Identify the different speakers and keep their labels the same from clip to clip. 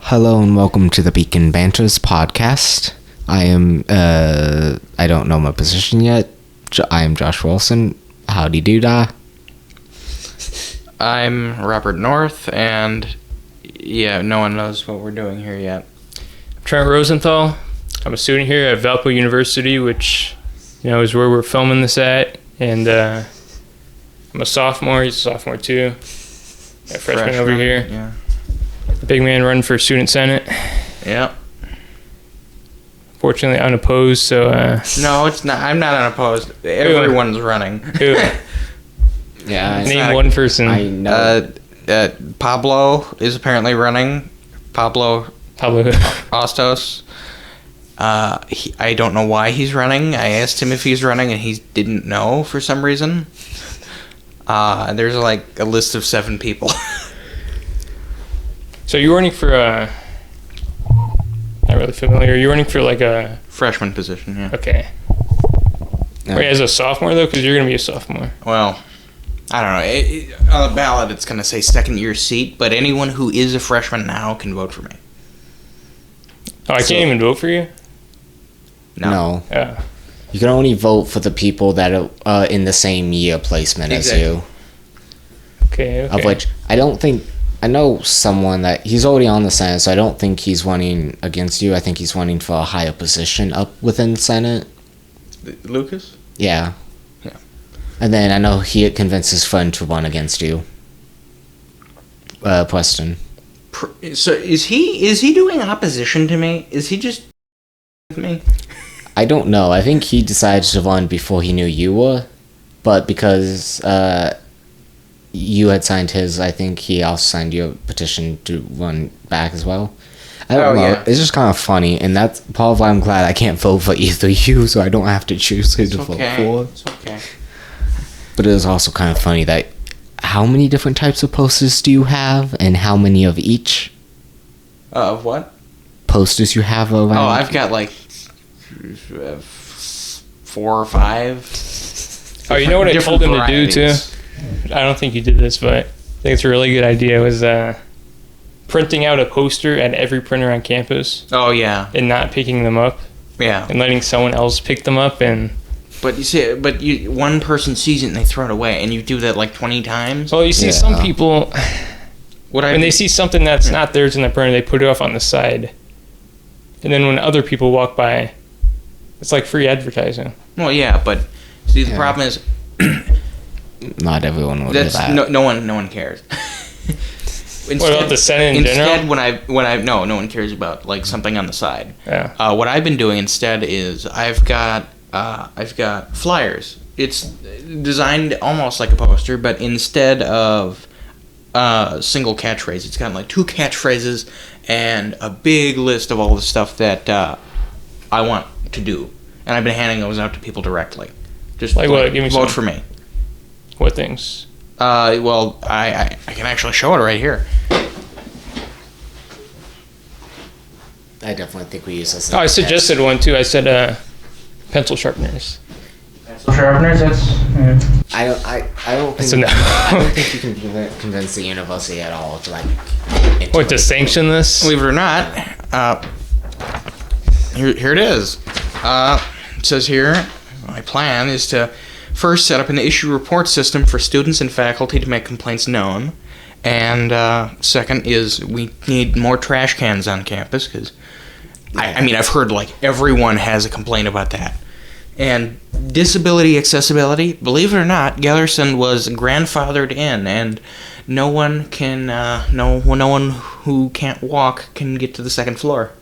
Speaker 1: Hello and welcome to the Beacon Banters podcast. I am, I don't know my position yet. I am Josh Wilson. Howdy doo-dah.
Speaker 2: I'm Robert North, and yeah, no one knows what we're doing here yet.
Speaker 3: Trent Rosenthal. I'm a student here at Valparaiso University, which, is where we're filming this at. And I'm a sophomore. He's a sophomore too. Got freshman over here.
Speaker 2: Yeah.
Speaker 3: Big man running for student senate.
Speaker 2: Yep.
Speaker 3: Fortunately unopposed, so...
Speaker 2: No, it's not. I'm not unopposed. Everyone's running.
Speaker 3: Who?
Speaker 1: Yeah,
Speaker 3: Name one person.
Speaker 1: I know.
Speaker 2: Pablo is apparently running. Pablo Ostos. I don't know why he's running. I asked him if he's running, and he didn't know for some reason. There's like a list of 7 people.
Speaker 3: So you're running for not really familiar. You're running for like a...
Speaker 2: Freshman position, yeah.
Speaker 3: Okay. Wait, as a sophomore, though? Because you're going to be a sophomore.
Speaker 2: Well, I don't know. On the ballot, it's going to say second-year seat, but anyone who is a freshman now can vote for me.
Speaker 3: Oh, I can't even vote for you?
Speaker 1: No.
Speaker 3: Yeah.
Speaker 1: You can only vote for the people that are in the same year placement as you.
Speaker 3: Okay.
Speaker 1: Of which, I know someone that he's already on the Senate, so I don't think he's running against you. I think he's running for a higher position up within the Senate.
Speaker 2: Lucas?
Speaker 1: Yeah.
Speaker 2: Yeah.
Speaker 1: And then I know he convinced his friend to run against you. Preston.
Speaker 2: So is he doing opposition to me? Is he just with me?
Speaker 1: I don't know. I think he decided to run before he knew you were, but because you had signed his, I think he also signed your petition to run back as well. I don't know. Yeah. It's just kind of funny, and that's probably why I'm glad I can't vote for either you, so I don't have to choose who to vote for.
Speaker 2: It's okay.
Speaker 1: But it is also kind of funny that how many different types of posters do you have, and how many of each?
Speaker 2: Of what?
Speaker 1: Posters you have around?
Speaker 2: Oh, I've got like 4 or 5.
Speaker 3: Oh, you know what I told him to do too? I don't think you did this, but I think it's a really good idea, was printing out a poster at every printer on campus.
Speaker 2: Oh, yeah.
Speaker 3: And not picking them up.
Speaker 2: Yeah.
Speaker 3: And letting someone else pick them up. And
Speaker 2: But you see, one person sees it and they throw it away, and you do that like 20 times?
Speaker 3: Well, you see some people, when they see something that's not theirs in the printer, they put it off on the side. And then when other people walk by, it's like free advertising.
Speaker 2: Well, yeah, but see, the problem is...
Speaker 1: Not everyone will do that.
Speaker 2: No one cares.
Speaker 3: What about the Senate in general?
Speaker 2: Instead, no one cares about like something on the side.
Speaker 3: Yeah.
Speaker 2: What I've been doing instead is I've got flyers. It's designed almost like a poster, but instead of single catchphrase, it's got like 2 catchphrases and a big list of all the stuff that I want to do, and I've been handing those out to people directly. Just
Speaker 3: like what? Give me
Speaker 2: vote
Speaker 3: some.
Speaker 2: For me.
Speaker 3: What things?
Speaker 2: Well, I can actually show it right here.
Speaker 1: I definitely think we use this.
Speaker 3: Oh, I suggested one too. I said pencil sharpeners.
Speaker 2: Pencil sharpeners? That's... Yeah.
Speaker 1: I don't think...
Speaker 3: No.
Speaker 1: I don't think you can convince the university at all to, like...
Speaker 3: What, to sanction this?
Speaker 2: Believe it or not, here it is. It says here, my plan is to... First, set up an issue report system for students and faculty to make complaints known. And second is we need more trash cans on campus because, I mean, I've heard like everyone has a complaint about that. And disability accessibility, believe it or not, Gellerson was grandfathered in, and no one who can't walk can get to the 2nd floor.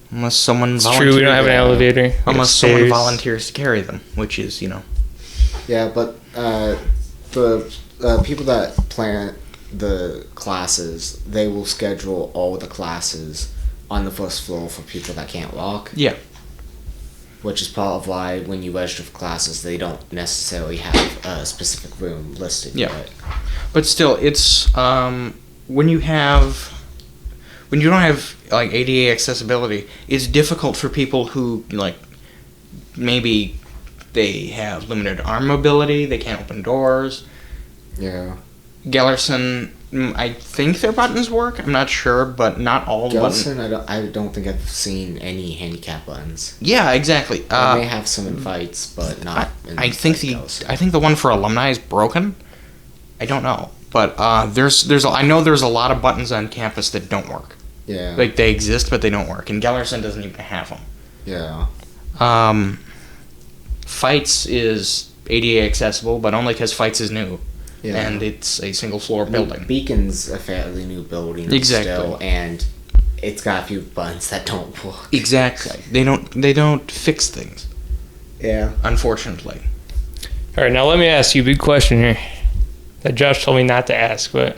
Speaker 2: Unless someone volunteers.
Speaker 3: It's true, we don't have an elevator.
Speaker 2: Unless someone volunteers to carry them, which is,
Speaker 1: Yeah, but the people that plan the classes, they will schedule all the classes on the 1st floor for people that can't walk.
Speaker 2: Yeah.
Speaker 1: Which is part of why when you register for classes, they don't necessarily have a specific room listed.
Speaker 2: Yeah.
Speaker 1: Yet.
Speaker 2: But still, it's when you don't have like ADA accessibility, it's difficult for people who like maybe they have limited arm mobility, they can't open doors.
Speaker 1: Yeah.
Speaker 2: Gellerson I think their buttons work. I'm not sure, but not all the buttons.
Speaker 1: Gelson, I don't think I've seen any handicap buttons.
Speaker 2: Yeah, exactly.
Speaker 1: I may have some in fights, but not.
Speaker 2: I think the one for alumni is broken. I don't know, but I know there's a lot of buttons on campus that don't work.
Speaker 1: Yeah.
Speaker 2: Like they exist, but they don't work. And Gellerson doesn't even have them.
Speaker 1: Yeah.
Speaker 2: Fights is ADA accessible, but only because Fights is new. Yeah. And it's a single floor building.
Speaker 1: Beacon's a fairly new building still, and it's got a few buttons that don't work.
Speaker 2: Exactly. They don't fix things.
Speaker 1: Yeah.
Speaker 2: Unfortunately.
Speaker 3: All right, now let me ask you a big question here that Josh told me not to ask, but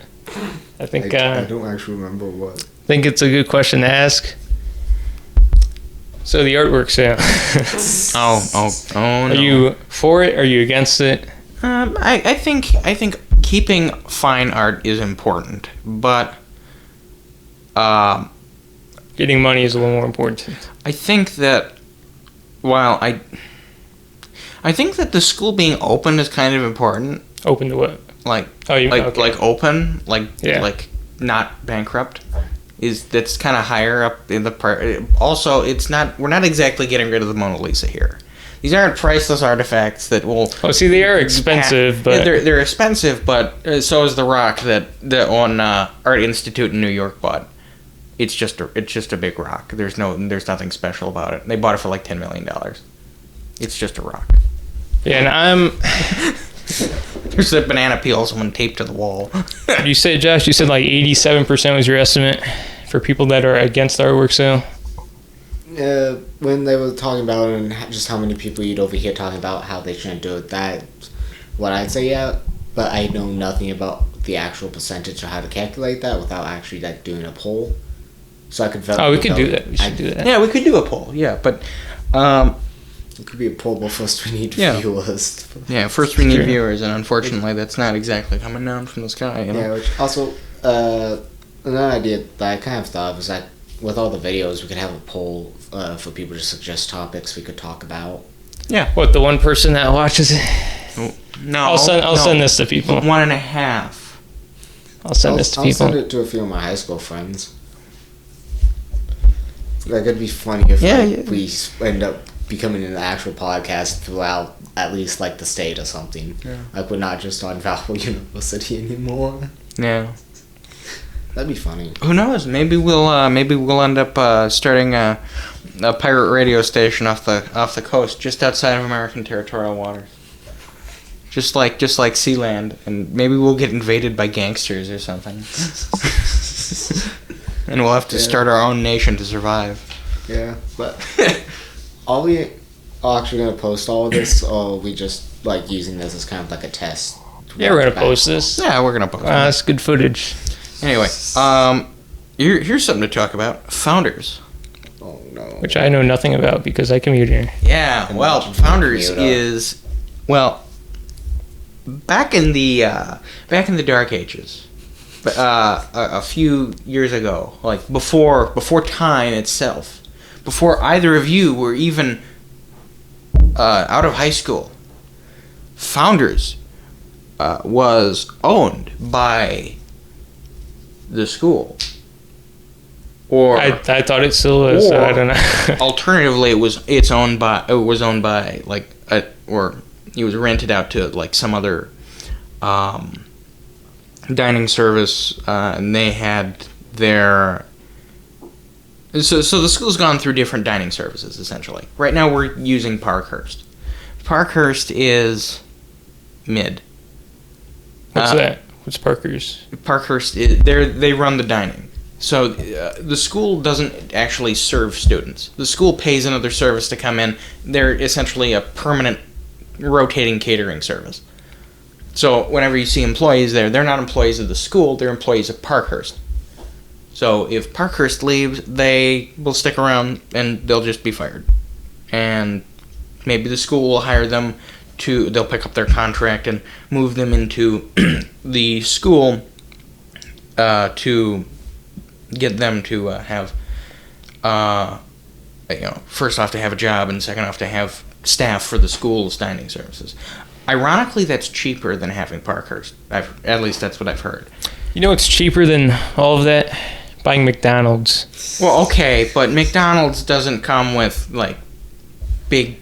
Speaker 3: I think
Speaker 1: I don't actually remember what.
Speaker 3: I think it's a good question to ask. So the artwork sale.
Speaker 2: Oh no.
Speaker 3: Are you for it? Are you against it?
Speaker 2: I think keeping fine art is important, but
Speaker 3: getting money is a little more important.
Speaker 2: I think that while I think that the school being open is kind of important.
Speaker 3: Open to what?
Speaker 2: Like open, like not bankrupt. That's kind of higher up in the part. Also, we're not exactly getting rid of the Mona Lisa here. These aren't priceless artifacts that will.
Speaker 3: Oh, see, they are expensive, but
Speaker 2: they're expensive. But so is the rock that the Art Institute in New York bought. It's just a big rock. There's nothing special about it. They bought it for like $10 million. It's just a rock.
Speaker 3: Yeah, and
Speaker 2: there's a banana peel someone taped to the wall.
Speaker 3: You said, Josh, like 87% was your estimate for people that are against the artwork sale?
Speaker 1: When they were talking about it and just how many people you'd overhear talking about how they shouldn't do it, that's what I'd say, yeah. But I know nothing about the actual percentage or how to calculate that without actually doing a poll. So I could.
Speaker 3: We could do that. We should do that.
Speaker 2: Yeah, we could do a poll. Yeah, but
Speaker 1: it could be a poll, but first we need viewers.
Speaker 2: Yeah, first we need viewers, and unfortunately, that's not exactly coming down from the sky. You know?
Speaker 1: Yeah, which also another idea that I kind of thought of was that with all the videos, we could have a poll for people to suggest topics we could talk about.
Speaker 3: Yeah. What, the one person that watches it?
Speaker 2: No.
Speaker 3: I'll send this to people.
Speaker 2: 1.5.
Speaker 3: I'll send this to people.
Speaker 1: I'll send it to a few of my high school friends. Like, it'd be funny if we end up becoming an actual podcast throughout at least like the state or something. Yeah. Like, we're not just on Valparaiso University anymore.
Speaker 2: Yeah.
Speaker 1: That'd be funny.
Speaker 2: Who knows? Maybe we'll end up starting a pirate radio station off the coast, just outside of American territorial waters. Just like Sealand, and maybe we'll get invaded by gangsters or something. And we'll have to start our own nation to survive.
Speaker 1: Yeah, but are we actually gonna post all of this, or are we just like using this as kind of like a test?
Speaker 3: Yeah, we're gonna post this.
Speaker 2: Yeah, we're gonna post it.
Speaker 3: That's good footage.
Speaker 2: Anyway, here's something to talk about. Founders.
Speaker 1: Oh no.
Speaker 3: Which I know nothing about because I commute here.
Speaker 2: Yeah, well, Founders is back in the Dark Ages, a few years ago, like before time itself, before either of you were even out of high school. Founders was owned by the school. Or
Speaker 3: I thought it still is. So I don't know.
Speaker 2: Alternatively, it was owned by like or it was rented out to like some other dining service, and they had their. So the school's gone through different dining services essentially. Right now we're using Parkhurst. Parkhurst is mid.
Speaker 3: What's that? What's Parkhurst?
Speaker 2: Parkhurst they run the dining. So the school doesn't actually serve students. The school pays another service to come in. They're essentially a permanent rotating catering service. So whenever you see employees there, they're not employees of the school, they're employees of Parkhurst. So if Parkhurst leaves, they will stick around and they'll just be fired. And maybe the school will hire them they'll pick up their contract and move them into the school to get them to have, first off to have a job and second off to have staff for the school's dining services. Ironically, that's cheaper than having Parkhurst. At least that's what I've heard.
Speaker 3: You know what's cheaper than all of that? Buying McDonald's.
Speaker 2: Well, okay, but McDonald's doesn't come with like big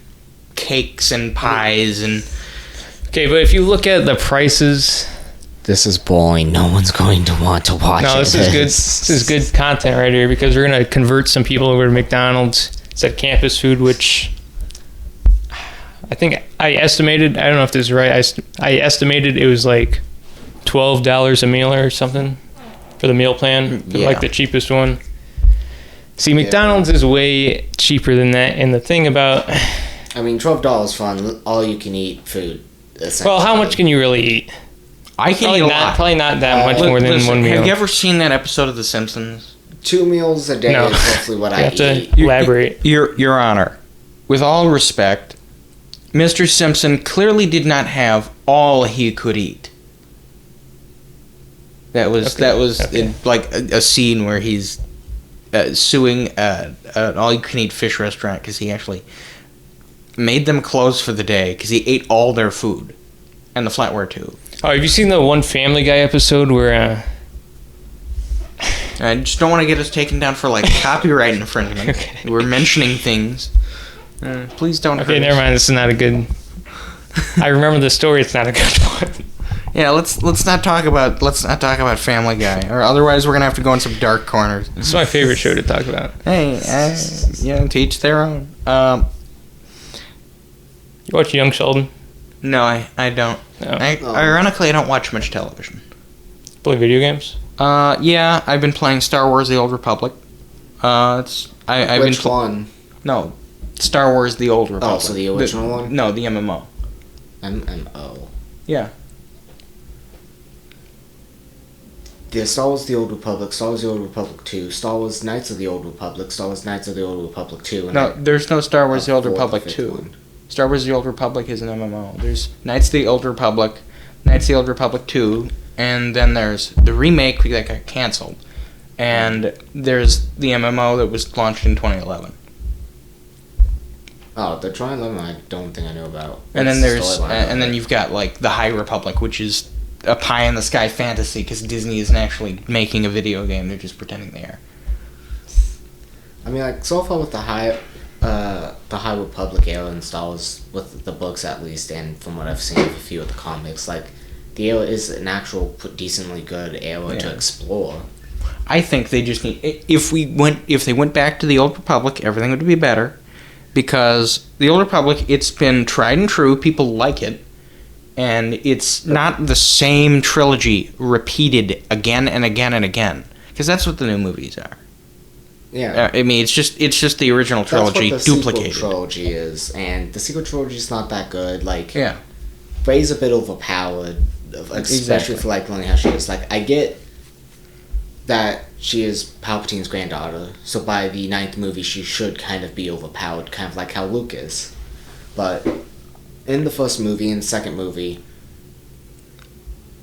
Speaker 2: cakes and pies and.
Speaker 3: Okay, but if you look at the prices.
Speaker 1: This is boring. No one's going to want to watch it.
Speaker 3: No, this is good. This is good content right here because we're gonna convert some people over to McDonald's. It's at campus food, which I think I estimated. I don't know if this is right. I estimated it was like $12 a meal or something for the meal plan, for like the cheapest one. See, McDonald's is way cheaper than that, and the thing about
Speaker 1: I mean, $12 for all you can eat food.
Speaker 3: Well, how much can you really eat?
Speaker 2: I can eat a lot.
Speaker 3: Probably not that much more than one meal.
Speaker 2: Have you ever seen that episode of The Simpsons?
Speaker 1: 2 meals a day is roughly what I eat.
Speaker 3: You have to elaborate.
Speaker 2: Your Honor, with all respect, Mr. Simpson clearly did not have all he could eat. That was like a scene where he's suing an all-you-can-eat fish restaurant because he actually made them close for the day because he ate all their food and the flatware too.
Speaker 3: Oh, have you seen the one Family Guy episode where?
Speaker 2: I just don't want to get us taken down for like copyright infringement.
Speaker 3: Okay.
Speaker 2: We're mentioning things. Please don't.
Speaker 3: Okay, never mind. This is not a good. I remember the story. It's not a good one.
Speaker 2: Yeah, let's not talk about Family Guy, or otherwise we're gonna have to go in some dark corners.
Speaker 3: This is my favorite show to talk about.
Speaker 2: Hey, to each their own.
Speaker 3: You watch Young Sheldon?
Speaker 2: No, I don't.
Speaker 3: No.
Speaker 2: Ironically, I don't watch much television.
Speaker 3: Play video games?
Speaker 2: Yeah, I've been playing Star Wars: The Old Republic.
Speaker 1: Which one?
Speaker 2: No, Star Wars: The Old Republic.
Speaker 1: Oh, so the original one?
Speaker 2: No, the MMO.
Speaker 1: MMO.
Speaker 2: Yeah.
Speaker 1: There's Star Wars: The Old Republic, Star Wars: The Old Republic 2, Star Wars: Knights of the Old Republic, Star Wars: Knights of the Old Republic 2. And
Speaker 2: No, there's no Star Wars: The Old Republic 2.
Speaker 1: One.
Speaker 2: Star Wars: The Old Republic is an MMO. There's Knights of the Old Republic, Knights of the Old Republic 2, and then there's the remake that got canceled. And there's the MMO that was launched in 2011.
Speaker 1: Oh, the 2011 I don't think I know about.
Speaker 2: And then there's then you've got like the High Republic, which is a pie in the sky fantasy because Disney isn't actually making a video game; they're just pretending they are.
Speaker 1: I mean, like so far with the High Republic era and Star Wars, with the books at least, and from what I've seen of a few of the comics, like the era is an actual decently good era to explore.
Speaker 2: I think they just need if they went back to the Old Republic, everything would be better, because the Old Republic, it's been tried and true. People like it. And it's not the same trilogy repeated again and again and again, because that's what the new movies are.
Speaker 1: Yeah,
Speaker 2: I mean, it's just the original trilogy
Speaker 1: that's what the
Speaker 2: duplicated.
Speaker 1: Sequel trilogy is, and the sequel trilogy is not that good. Like,
Speaker 2: yeah,
Speaker 1: Rey's a bit overpowered, especially for like learning how she is. Like, I get that she is Palpatine's granddaughter, so by the 9th movie she should kind of be overpowered, kind of like how Luke is, but in the first movie and second movie,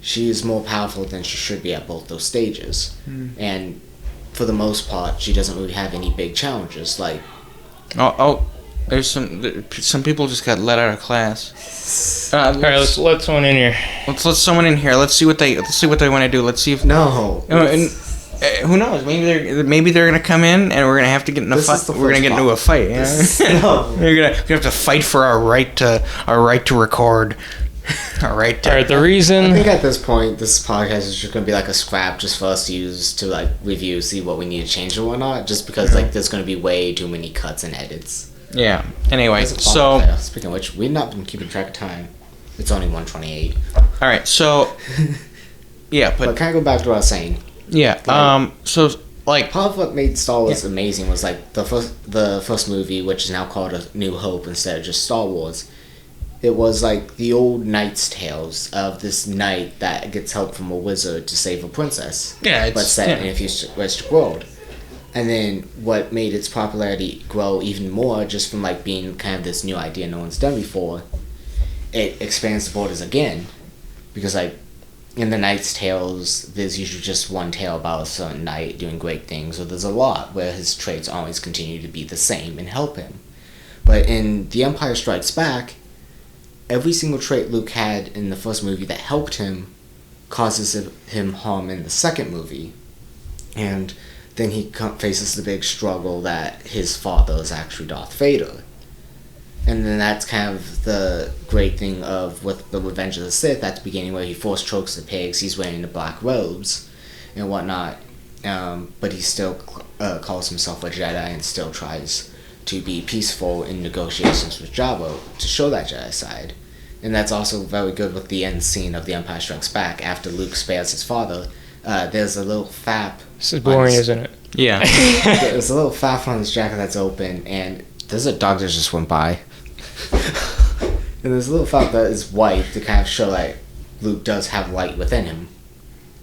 Speaker 1: she is more powerful than she should be at both those stages. And for the most part, she doesn't really have any big challenges. Like,
Speaker 2: there's some people just got let out of class.
Speaker 3: All right, let's let someone in here.
Speaker 2: Let's let someone in here. Let's see what they want to do. Let's see if who knows? Maybe they're gonna come in and we're gonna have to get in a fight. We're gonna get into a fight.
Speaker 1: No.
Speaker 2: We're gonna have to fight for our right to record. All right.
Speaker 3: The reason
Speaker 1: I think at this point, this podcast is just gonna be like a scrap just for us to use to like review, see what we need to change or whatnot. Just because like there's gonna be way too many cuts and edits.
Speaker 2: Yeah. Anyway, so
Speaker 1: speaking of which, we've not been keeping track of time. It's only 1:28.
Speaker 2: All right. So yeah,
Speaker 1: but can I go back to what I was saying?
Speaker 2: Yeah. So like
Speaker 1: part of what made Star Wars amazing was like the first movie, which is now called A New Hope instead of just Star Wars. It was like the old knight's tales of this knight that gets help from a wizard to save a princess.
Speaker 2: Yeah,
Speaker 1: but set in a futuristic world. And then what made its popularity grow even more, just from like being kind of this new idea no one's done before, it expands the borders again, because like in the Knight's Tales, there's usually just one tale about a certain knight doing great things, or there's a lot where his traits always continue to be the same and help him. But in The Empire Strikes Back, every single trait Luke had in the first movie that helped him causes him harm in the second movie, and then he faces the big struggle that his father is actually Darth Vader. And then that's kind of the great thing of with the Revenge of the Sith at the beginning, where he force chokes the pigs, he's wearing the black robes and whatnot, but he still calls himself a Jedi and still tries to be peaceful in negotiations with Jabba to show that Jedi side. And that's also very good with the end scene of The Empire Strikes Back. After Luke spares his father, there's a little flap.
Speaker 3: This is boring, isn't it?
Speaker 2: Yeah.
Speaker 1: There's a little flap on his jacket that's open, and there's a dog that just went by. And there's a little flap that is white to kind of show like Luke does have light within him.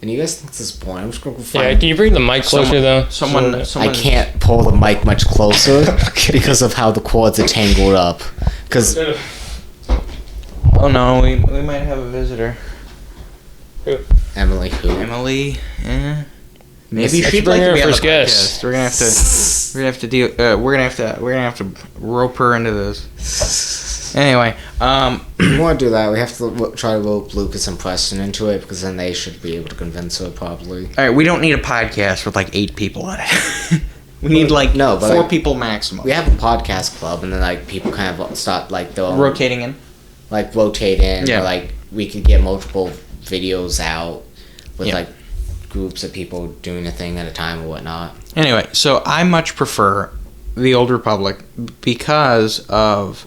Speaker 1: And you guys think this is boring? I'm just going to find...
Speaker 3: Yeah, can you bring the mic closer, though?
Speaker 2: Someone
Speaker 1: I can't pull the mic much closer because of how the cords are tangled up. Because...
Speaker 2: Oh no, we might have a visitor.
Speaker 3: Who?
Speaker 1: Emily who?
Speaker 2: Emily, maybe
Speaker 3: Let's
Speaker 2: she'd
Speaker 3: bring
Speaker 2: like
Speaker 3: her
Speaker 2: to be on the
Speaker 3: first guest.
Speaker 2: podcast. We're gonna have to rope her into this. Anyway,
Speaker 1: we want to do that. We have to try to rope Lucas and Preston into it, because then they should be able to convince her probably.
Speaker 2: all right, we don't need a podcast with like 8 people on it. We need like 4 people maximum.
Speaker 1: We have a podcast club, and then like people kind of start like their own,
Speaker 2: rotating in.
Speaker 1: like rotate in.
Speaker 2: Yeah.
Speaker 1: Or, like we could get multiple videos out with like groups of people doing a thing at a time or whatnot.
Speaker 2: Anyway, so I much prefer the Old Republic because of...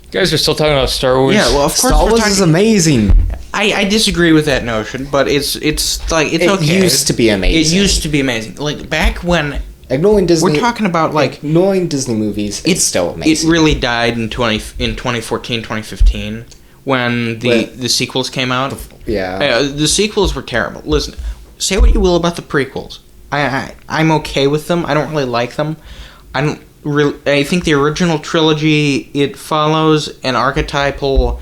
Speaker 3: You guys are still talking about Star Wars?
Speaker 2: Yeah, well, of course
Speaker 1: Star Wars is amazing.
Speaker 2: I disagree with that notion, but it's okay.
Speaker 1: It used to be amazing.
Speaker 2: It used to be amazing. Like, back when...
Speaker 1: Ignoring Disney...
Speaker 2: We're talking about, like...
Speaker 1: Ignoring Disney movies, it's still amazing.
Speaker 2: It really died in 2014, 2015, when the sequels came out.
Speaker 1: Yeah.
Speaker 2: The sequels were terrible. Listen, say what you will about the prequels. I'm okay with them. I don't really like them. I think the original trilogy, it follows an archetypal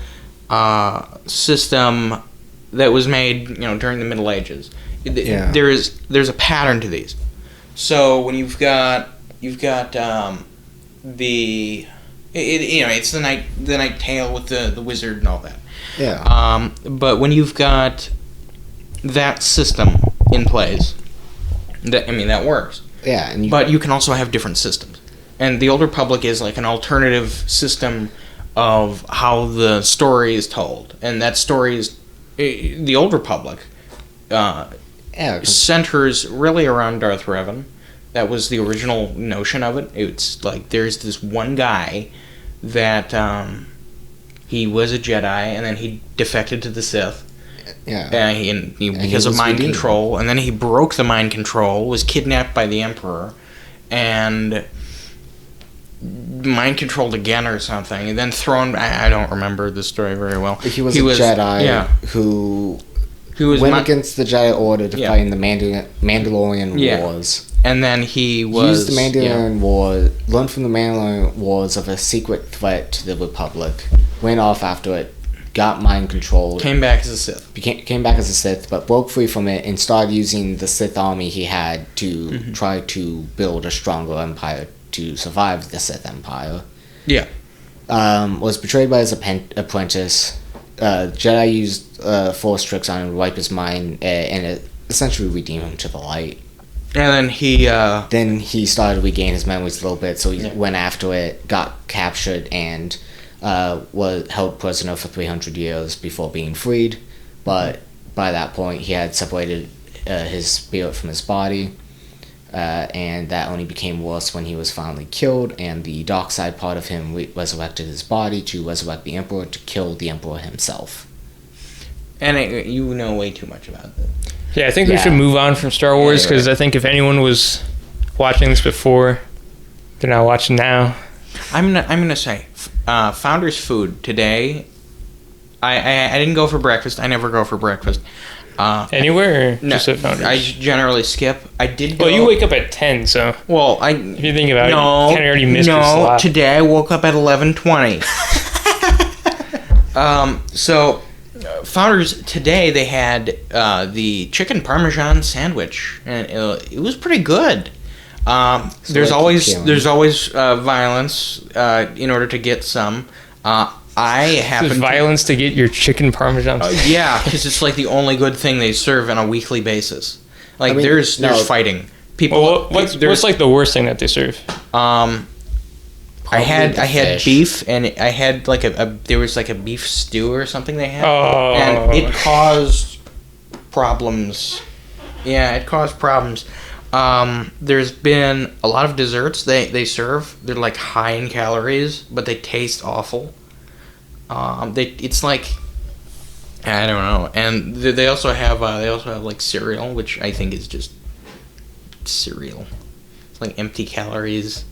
Speaker 2: system that was made, during the Middle Ages. There's a pattern to these. So when you've got it's the night tale with the wizard and all that.
Speaker 1: Yeah.
Speaker 2: But when you've got that system in place, that works.
Speaker 1: Yeah,
Speaker 2: but you can also have different systems. And the Old Republic is like an alternative system of how the story is told. And that story is... The Old Republic centers really around Darth Revan. That was the original notion of it. It's like there's this one guy that he was a Jedi, and then he defected to the Sith.
Speaker 1: Yeah.
Speaker 2: Because of mind control. And then he broke the mind control, was kidnapped by the Emperor, and... mind controlled again or something, and then thrown... I don't remember the story very well.
Speaker 1: He was a Jedi who went against the Jedi Order to fight in the Mandalorian Wars.
Speaker 2: And then he was...
Speaker 1: used the Mandalorian War, learned from the Mandalorian Wars of a secret threat to the Republic, went off after it, got mind controlled.
Speaker 2: Came back as a Sith.
Speaker 1: Came back as a Sith, but broke free from it and started using the Sith army he had to try to build a stronger empire to survive the Sith Empire.
Speaker 2: Yeah.
Speaker 1: Was betrayed by his apprentice. Jedi used Force tricks on him to wipe his mind and it essentially redeem him to the light.
Speaker 2: And then he...
Speaker 1: Then he started to regain his memories a little bit, so he went after it, got captured, and was held prisoner for 300 years before being freed. But by that point, he had separated his spirit from his body. And that only became worse when he was finally killed, and the dark side part of him resurrected his body to resurrect the Emperor to kill the Emperor himself.
Speaker 2: And you know way too much about that.
Speaker 3: Yeah, I think we should move on from Star Wars, because I think if anyone was watching this before, they're not watching now.
Speaker 2: I'm gonna say, Founder's Food today. I didn't go for breakfast. I never go for breakfast.
Speaker 3: Anywhere, or
Speaker 2: no,
Speaker 3: just at Founders?
Speaker 2: I generally skip. I did go...
Speaker 3: Well, you wake up at 10, so...
Speaker 2: Well,
Speaker 3: if you think about it, you kind of already missed your slot.
Speaker 2: Today I woke up at 11:20. So, Founders, today they had the chicken parmesan sandwich, and it was pretty good. There's always violence in order to get some. I happen
Speaker 3: There's violence to get your chicken parmesan.
Speaker 2: Yeah, because it's like the only good thing they serve on a weekly basis. Like,
Speaker 1: I mean,
Speaker 2: there's fighting. People.
Speaker 3: Well, what's like the worst thing that they serve?
Speaker 2: I had
Speaker 1: fish.
Speaker 2: beef, and I had like there was like a beef stew or something they had,
Speaker 3: Oh.
Speaker 2: and it caused problems. Yeah, it caused problems. There's been a lot of desserts they serve. They're like high in calories, but they taste awful. It's like, I don't know. And they also have like cereal, which I think is just cereal. It's like empty calories.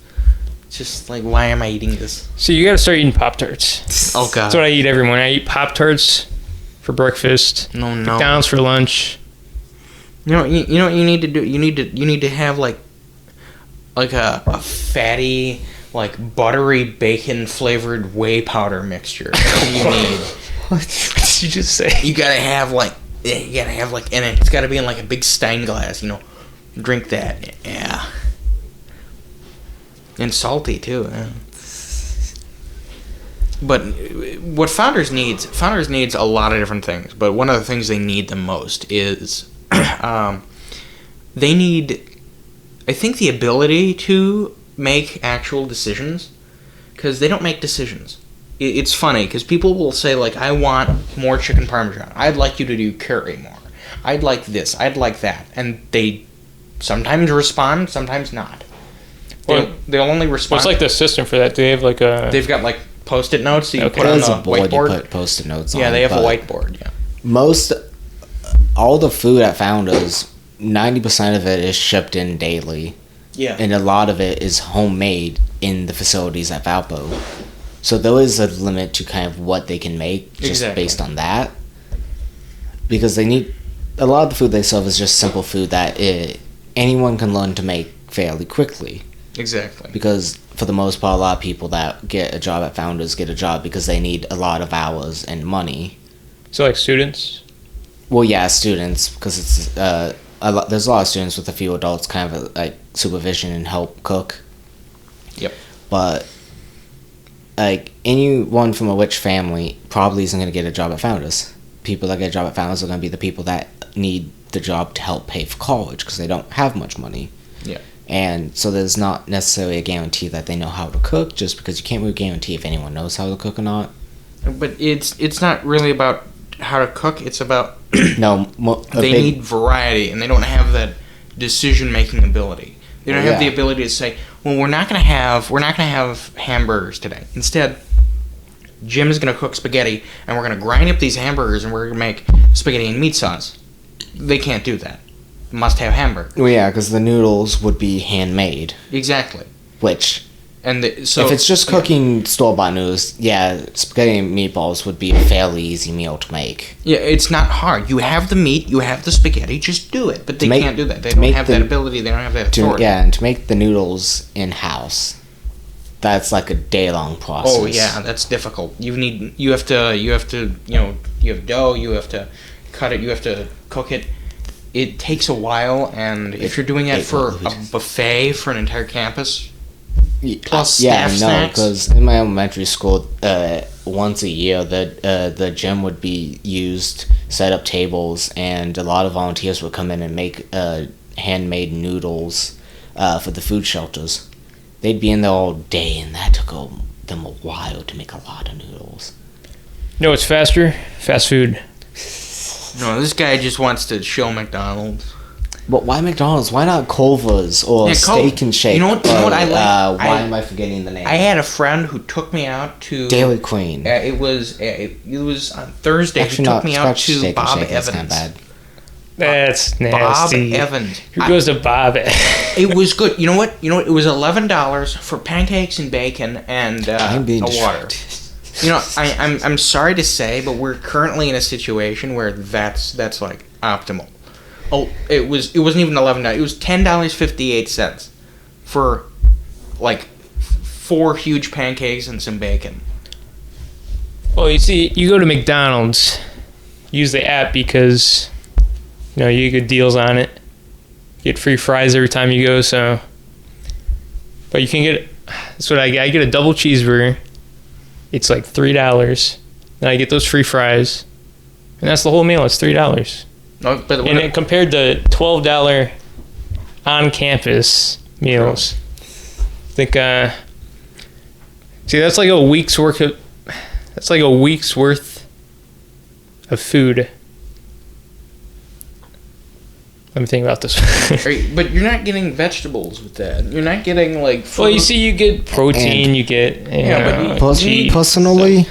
Speaker 2: It's just like, why am I eating this?
Speaker 3: So you gotta start eating Pop-Tarts.
Speaker 2: Oh god.
Speaker 3: That's what I eat every morning. I eat Pop-Tarts for breakfast.
Speaker 2: No.
Speaker 3: McDonald's for lunch.
Speaker 2: You know what you need to do? You need to have like a fatty, like buttery bacon flavored whey powder mixture. That's what you need.
Speaker 3: What did you just say?
Speaker 2: You gotta have like, and it's gotta be in like a big Stein glass. Drink that. Yeah. And salty too. Yeah. But what Founders needs a lot of different things. But one of the things they need the most is they need, I think, the ability to make actual decisions, because they don't make decisions. It's funny because people will say like, I want more chicken parmesan. I'd like you to do curry more. I'd like this. I'd like that. And they sometimes respond, sometimes not. They'll only respond.
Speaker 3: What's like the system for that? Do they have like a?
Speaker 2: They've got like Post-it notes that you put on
Speaker 1: There's
Speaker 2: the
Speaker 1: a board
Speaker 2: whiteboard.
Speaker 1: you put Post-it notes on.
Speaker 2: Yeah, they have a whiteboard. Yeah.
Speaker 1: All the food at Founders, 90% of it is shipped in daily.
Speaker 2: Yeah.
Speaker 1: And a lot of it is homemade in the facilities at Valpo. So there is a limit to kind of what they can make just based on that. Because they need, a lot of the food they serve is just simple food that anyone can learn to make fairly quickly.
Speaker 2: Exactly.
Speaker 1: Because for the most part, a lot of people that get a job at Founders get a job because they need a lot of hours and money.
Speaker 3: So like students?
Speaker 1: Well, yeah, students, because it's there's a lot of students with a few adults kind of like supervision and help cook.
Speaker 2: Yep.
Speaker 1: But like anyone from a rich family probably isn't going to get a job at Founders. People that get a job at Founders are going to be the people that need the job to help pay for college because they don't have much money.
Speaker 2: Yeah.
Speaker 1: And so there's not necessarily a guarantee that they know how to cook, just because you can't really guarantee if anyone knows how to cook or not.
Speaker 2: But it's not really about how to cook. It's about
Speaker 1: they
Speaker 2: need variety, and they don't have that decision-making ability. They don't have the ability to say, well, we're not gonna have hamburgers today. Instead, Jim is gonna cook spaghetti, and we're gonna grind up these hamburgers, and we're gonna make spaghetti and meat sauce. They can't do that. Must have hamburger.
Speaker 1: Well, yeah, because the noodles would be handmade.
Speaker 2: Exactly.
Speaker 1: Which,
Speaker 2: so
Speaker 1: if it's just cooking store-bought noodles, yeah, spaghetti and meatballs would be a fairly easy meal to make.
Speaker 2: Yeah, it's not hard. You have the meat, you have the spaghetti, just do it. But they can't do that. They don't have that ability. They don't have that authority.
Speaker 1: And to make the noodles in-house, that's like a day-long process.
Speaker 2: Oh yeah, that's difficult. You have dough. You have to cut it. You have to cook it. It takes a while, and if you're doing that for a buffet for an entire campus, plus staff snacks.
Speaker 1: Because in my elementary school, once a year, the gym would be used, set up tables, and a lot of volunteers would come in and make handmade noodles for the food shelters. They'd be in there all day, and that took them a while to make a lot of noodles.
Speaker 3: You know what's faster? Fast food.
Speaker 2: No, this guy just wants to show McDonald's.
Speaker 1: But why McDonald's? Why not Culver's or Steak and Shake?
Speaker 2: You know what I like?
Speaker 1: Why am I forgetting the name?
Speaker 2: I had a friend who took me out to
Speaker 1: Dairy Queen.
Speaker 2: It was on Thursday. Actually, he took me out to Bob Evans.
Speaker 3: That's nasty.
Speaker 2: Bob Evans.
Speaker 3: Who goes to Bob?
Speaker 2: It was good. You know what? It was $11 for pancakes and bacon and a water. I'm sorry to say, but we're currently in a situation where that's like optimal. Oh, it wasn't even $11. It was $10.58 for like 4 huge pancakes and some bacon.
Speaker 3: Well, you see, you go to McDonald's, use the app because you get deals on it. You get free fries every time you go. But you can get. That's what I get. I get a double cheeseburger. it's like $3. Then I get those free fries, and that's the whole meal. It's $3.
Speaker 2: No, but
Speaker 3: And then compared to $12 on campus meals, I think see, that's like a week's worth of food. Let me think about this.
Speaker 2: But you're not getting vegetables with that. You're not getting like fruit.
Speaker 3: Well, you see, you get protein, you get
Speaker 1: Personally,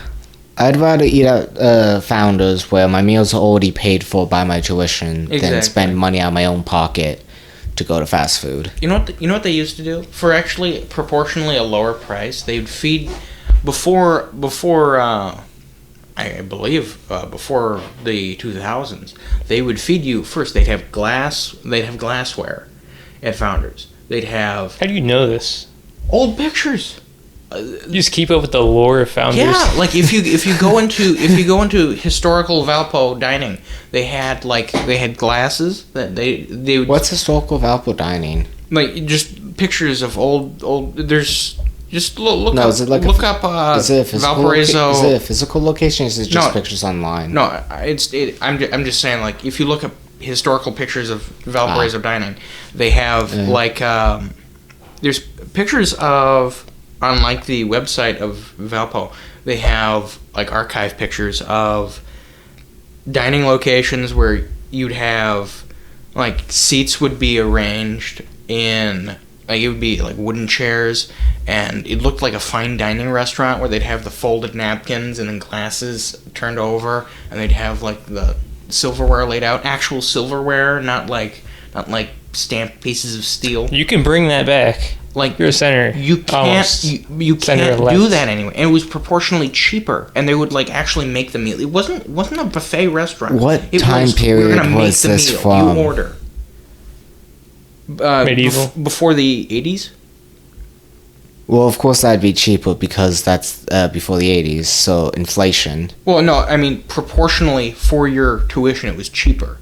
Speaker 1: I'd rather eat at Founders where my meals are already paid for by my tuition than spend money out of my own pocket to go to fast food.
Speaker 2: You know what they used to do? For actually proportionally a lower price, they would feed before I believe before the 2000s, they would feed you first. They'd have glassware at Founders. They'd have.
Speaker 3: How do you know this?
Speaker 2: Old pictures.
Speaker 3: You just keep up with the lore of Founders.
Speaker 2: Yeah, like if you go into historical Valpo dining, they had glasses that they would.
Speaker 1: What's historical Valpo dining?
Speaker 2: Like just pictures of old. There's just look
Speaker 1: no,
Speaker 2: up.
Speaker 1: Is it like
Speaker 2: look up
Speaker 1: is it a
Speaker 2: Valparaiso.
Speaker 1: Is it a physical location? Or is it just pictures online?
Speaker 2: No, I'm just saying, like, if you look up historical pictures of Valparaiso dining, they have there's pictures of, on like the website of Valpo, they have like archive pictures of dining locations where you'd have like seats would be arranged in, like, it would be like wooden chairs, and it looked like a fine dining restaurant where they'd have the folded napkins and then glasses turned over, and they'd have like the silverware laid out, actual silverware, not like stamped pieces of steel.
Speaker 3: You can bring that back.
Speaker 2: Like,
Speaker 3: you're a senator.
Speaker 2: You can't. You can't do that anyway. And it was proportionally cheaper, and they would like actually make the meal. It wasn't a buffet restaurant.
Speaker 1: What time period was this from?
Speaker 2: You order.
Speaker 3: Medieval.
Speaker 2: Before the 80s.
Speaker 1: Well, of course that'd be cheaper because that's before the 80s. So inflation.
Speaker 2: Well, no, I mean proportionally for your tuition, it was cheaper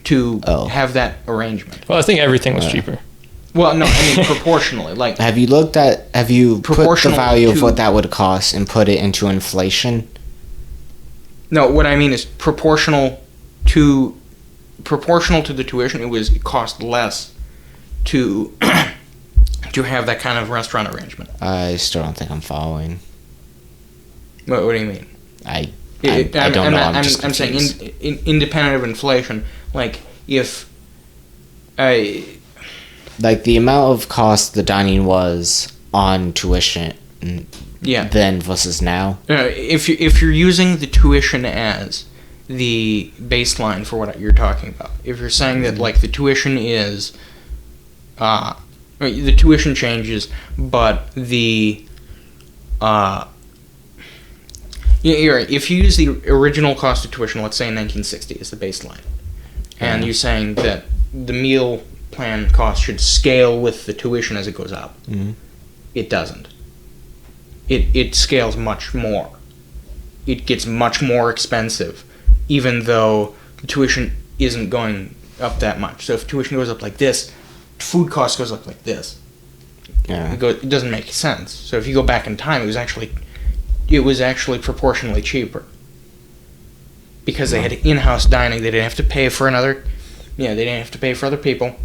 Speaker 2: to have that arrangement.
Speaker 3: Well, I think everything was cheaper.
Speaker 2: Well, no, I mean proportionally. Like,
Speaker 1: have you put the value of what that would cost and put it into inflation?
Speaker 2: No, what I mean is proportional to the tuition. It cost less to to have that kind of restaurant arrangement.
Speaker 1: I still don't think I'm following.
Speaker 2: What do you mean?
Speaker 1: I don't know. I'm just confused.
Speaker 2: I'm saying independent of inflation. Like, if
Speaker 1: like the amount of cost the dining was on tuition, then versus now.
Speaker 2: If you're using the tuition as the baseline for what you're talking about, if you're saying that like the tuition is, the tuition changes, but the you're right. If you use the original cost of tuition, let's say in 1960 as the baseline, and you're saying that the meal plan cost should scale with the tuition as it goes up.
Speaker 1: Mm-hmm.
Speaker 2: It doesn't. It scales much more. It gets much more expensive, even though the tuition isn't going up that much. So if tuition goes up like this, food cost goes up like this.
Speaker 1: Yeah.
Speaker 2: It doesn't make sense. So if you go back in time, it was actually proportionally cheaper. Because they had in-house dining, they didn't have to pay for they didn't have to pay for other people.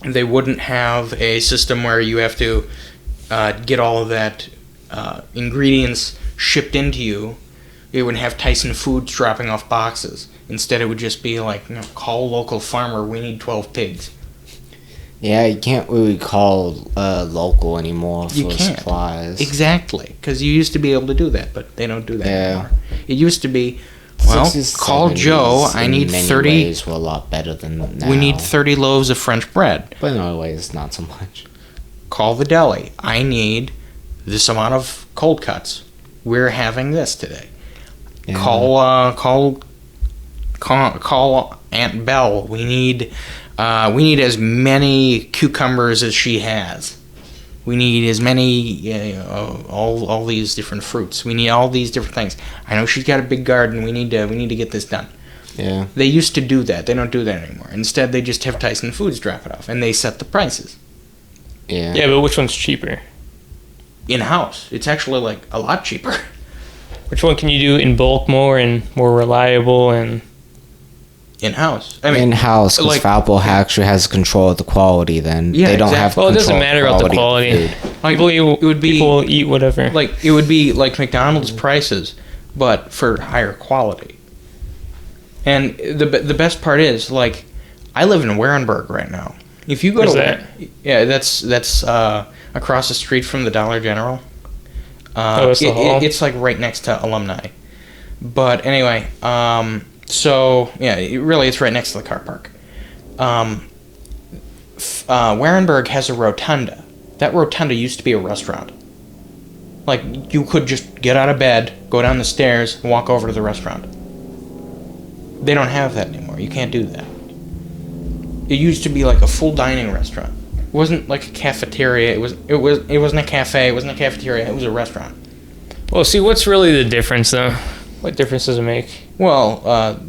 Speaker 2: They wouldn't have a system where you have to get all of that ingredients shipped into you. They wouldn't have Tyson Foods dropping off boxes. Instead, it would just be like, call local farmer, we need 12 pigs.
Speaker 1: Yeah, you can't really call local anymore for supplies.
Speaker 2: Exactly, because you used to be able to do that, but they don't do that anymore. It used to be, well, call Joe, I need 30...
Speaker 1: ways were a lot better than now.
Speaker 2: We need 30 loaves of French bread.
Speaker 1: But in other ways, not so much.
Speaker 2: Call the deli. I need this amount of cold cuts. We're having this today. Yeah. Call Aunt Belle. We need as many cucumbers as she has. We need as many all these different fruits. We need all these different things. I know she's got a big garden. We need to get this done.
Speaker 1: Yeah.
Speaker 2: They used to do that. They don't do that anymore. Instead, they just have Tyson Foods drop it off, and they set the prices.
Speaker 3: Yeah. Yeah, but which one's cheaper?
Speaker 2: In-house. It's actually like a lot cheaper.
Speaker 3: Which one can you do in bulk more and more reliable and
Speaker 2: In-house.
Speaker 1: In-house, because Valpo actually has control of the quality. Then
Speaker 2: Yeah,
Speaker 1: they don't
Speaker 2: exactly.
Speaker 1: have.
Speaker 3: well, it
Speaker 1: control
Speaker 3: doesn't
Speaker 1: of
Speaker 3: matter about the
Speaker 1: of
Speaker 3: quality.
Speaker 1: food.
Speaker 2: Like,
Speaker 3: People will eat whatever.
Speaker 2: Like, it would be like McDonald's prices, but for higher quality. And the best part is, like, I live in Warenberg right now. If you go
Speaker 3: Where's
Speaker 2: to
Speaker 3: that?
Speaker 2: Yeah, that's across the street from the Dollar General.
Speaker 3: It's the hall?
Speaker 2: It's like right next to Alumni. But anyway, so yeah, it's right next to the car park. Warenberg has a rotunda. That rotunda used to be a restaurant. Like, you could just get out of bed, go down the stairs, and walk over to the restaurant. They don't have that anymore. You can't do that. It used to be like a full dining restaurant. It wasn't like a cafeteria. It wasn't a cafe. It wasn't a cafeteria. It was a restaurant.
Speaker 3: Well, see, what's really the difference, though? What difference does it make?
Speaker 2: Well,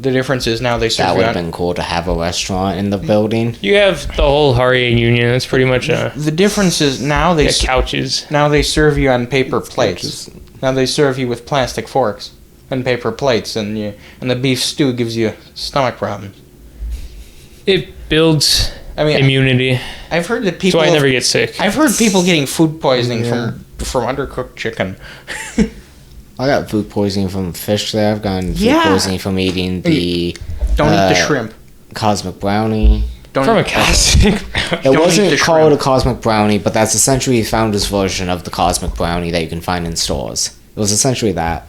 Speaker 2: the difference is now they serve
Speaker 1: That
Speaker 2: you
Speaker 1: would have
Speaker 2: on-
Speaker 1: been cool to have a restaurant in the building.
Speaker 3: You have the whole Harriet Union. That's pretty much
Speaker 2: The difference is now they
Speaker 3: couches.
Speaker 2: now they serve you on paper plates. Now they serve you with plastic forks and paper plates, and the beef stew gives you stomach problems.
Speaker 3: It builds
Speaker 2: I mean,
Speaker 3: immunity.
Speaker 2: I've heard that
Speaker 3: That's
Speaker 2: people.
Speaker 3: why I never get sick.
Speaker 2: I've heard people getting food poisoning from undercooked chicken.
Speaker 1: I got food poisoning from fish there. I've gotten food
Speaker 2: Yeah.
Speaker 1: poisoning from eating the
Speaker 2: Don't eat the shrimp.
Speaker 1: cosmic brownie.
Speaker 2: Don't
Speaker 3: From a
Speaker 2: eat-
Speaker 3: cosmic.
Speaker 1: It
Speaker 2: Don't eat
Speaker 1: wasn't
Speaker 2: the
Speaker 1: called
Speaker 2: shrimp.
Speaker 1: a cosmic brownie, but that's essentially the founder's version of the cosmic brownie that you can find in stores. It was essentially that.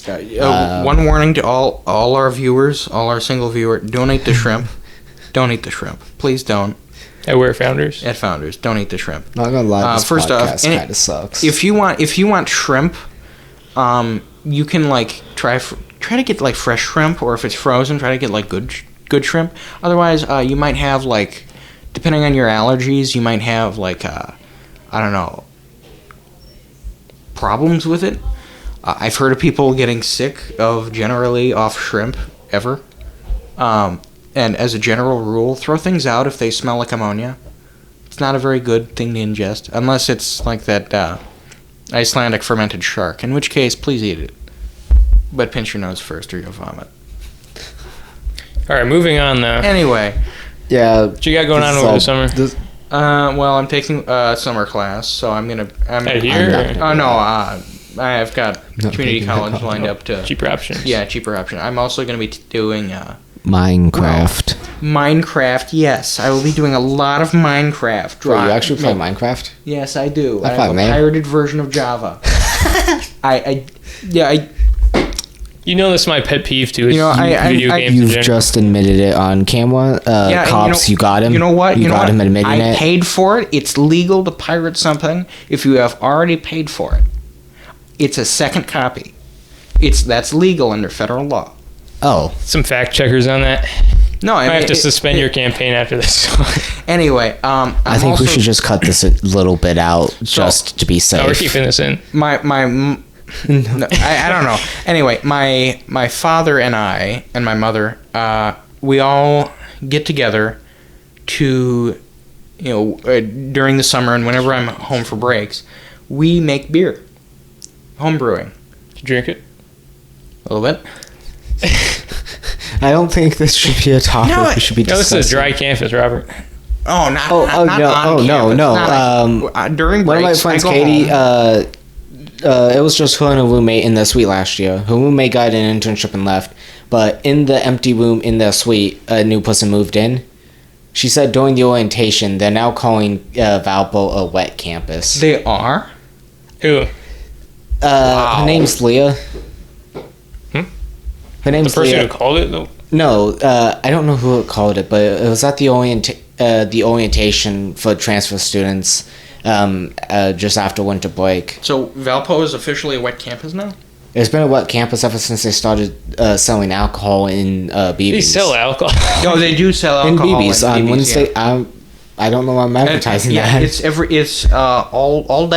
Speaker 2: One warning to all our viewers, all our single viewers: don't eat the shrimp. Don't eat the shrimp. Please don't.
Speaker 3: At Where Founders.
Speaker 2: At Founders, don't eat the shrimp.
Speaker 1: Not gonna lie, this
Speaker 2: first off,
Speaker 1: podcast
Speaker 2: and
Speaker 1: kind of sucks.
Speaker 2: If you want shrimp, you can like try to get like fresh shrimp, or if it's frozen, try to get like good shrimp. Otherwise, you might have like, depending on your allergies, you might have like I don't know, problems with it. I've heard of people getting sick of generally off shrimp ever. And as a general rule, throw things out if they smell like ammonia. It's not a very good thing to ingest, unless it's like that Icelandic fermented shark, in which case, please eat it. But pinch your nose first or you'll vomit.
Speaker 3: All right, moving on, though.
Speaker 2: Anyway,
Speaker 1: yeah,
Speaker 3: What you got going on over the summer?
Speaker 2: well, I'm taking summer class, so I'm
Speaker 3: At here?
Speaker 2: Oh, no, I've got community
Speaker 1: taking
Speaker 2: college
Speaker 1: that.
Speaker 2: lined up to...
Speaker 3: Cheaper options.
Speaker 2: Yeah, cheaper option. I'm also going to be doing...
Speaker 1: Minecraft.
Speaker 2: Minecraft, yes. I will be doing a lot of Minecraft.
Speaker 1: Bro, you actually play Minecraft?
Speaker 2: Yes, I do.
Speaker 1: High
Speaker 2: I
Speaker 1: five,
Speaker 2: have a
Speaker 1: man.
Speaker 2: pirated version of Java. I
Speaker 3: You know that's my pet peeve, too. Is
Speaker 2: You know,
Speaker 3: video
Speaker 2: I-
Speaker 3: games in
Speaker 1: You've
Speaker 3: general.
Speaker 1: just admitted it on camera.
Speaker 2: and
Speaker 1: Cops, you got him.
Speaker 2: You know what?
Speaker 1: You
Speaker 2: know
Speaker 1: got
Speaker 2: what?
Speaker 1: him admitting
Speaker 2: I
Speaker 1: it.
Speaker 2: paid for it. It's legal to pirate something if you have already paid for it. It's a second copy. That's legal under federal law.
Speaker 1: Oh,
Speaker 3: Some fact checkers on that.
Speaker 2: No,
Speaker 3: I have to suspend your campaign after this.
Speaker 2: Anyway,
Speaker 1: I think we should just cut this a little bit out just to be
Speaker 3: No, we're
Speaker 1: safe.
Speaker 3: keeping this in.
Speaker 2: No, I don't know. Anyway, my father and I and my mother, we all get together to, during the summer and whenever I'm home for breaks, we make beer, home brewing,
Speaker 3: Did you drink it?
Speaker 2: a little bit.
Speaker 1: I don't think this should be a topic
Speaker 2: No,
Speaker 1: we should be
Speaker 3: No, this
Speaker 1: discussing.
Speaker 3: is a dry campus, Robert.
Speaker 2: Oh, not
Speaker 1: Oh,
Speaker 2: not,
Speaker 1: oh,
Speaker 2: not
Speaker 1: no,
Speaker 2: on
Speaker 1: oh, no,
Speaker 2: campus,
Speaker 1: no,
Speaker 2: not during
Speaker 1: One of my
Speaker 2: breaks,
Speaker 1: friends,
Speaker 2: I go
Speaker 1: Katie,
Speaker 2: home.
Speaker 1: it was just her and her roommate in their suite last year. Her roommate got an internship and left, but in the empty room in their suite, a new person moved in. She said during the orientation, they're now calling Valpo a wet campus.
Speaker 2: They are.
Speaker 3: Who?
Speaker 1: Her name's Leah.
Speaker 3: Hmm?
Speaker 1: Her
Speaker 3: The
Speaker 1: name's
Speaker 3: person
Speaker 1: Leah.
Speaker 3: who called it, though?
Speaker 1: No, I don't know who called it, but it was at the orientation for transfer students just after winter break.
Speaker 2: So Valpo is officially a wet campus now.
Speaker 1: It's been a wet campus ever since they started selling alcohol in BBs.
Speaker 3: They sell alcohol.
Speaker 2: No, they do sell
Speaker 1: in
Speaker 2: alcohol
Speaker 1: BBs on Wednesday. I don't know why I'm advertising
Speaker 2: yeah,
Speaker 1: that.
Speaker 2: it's all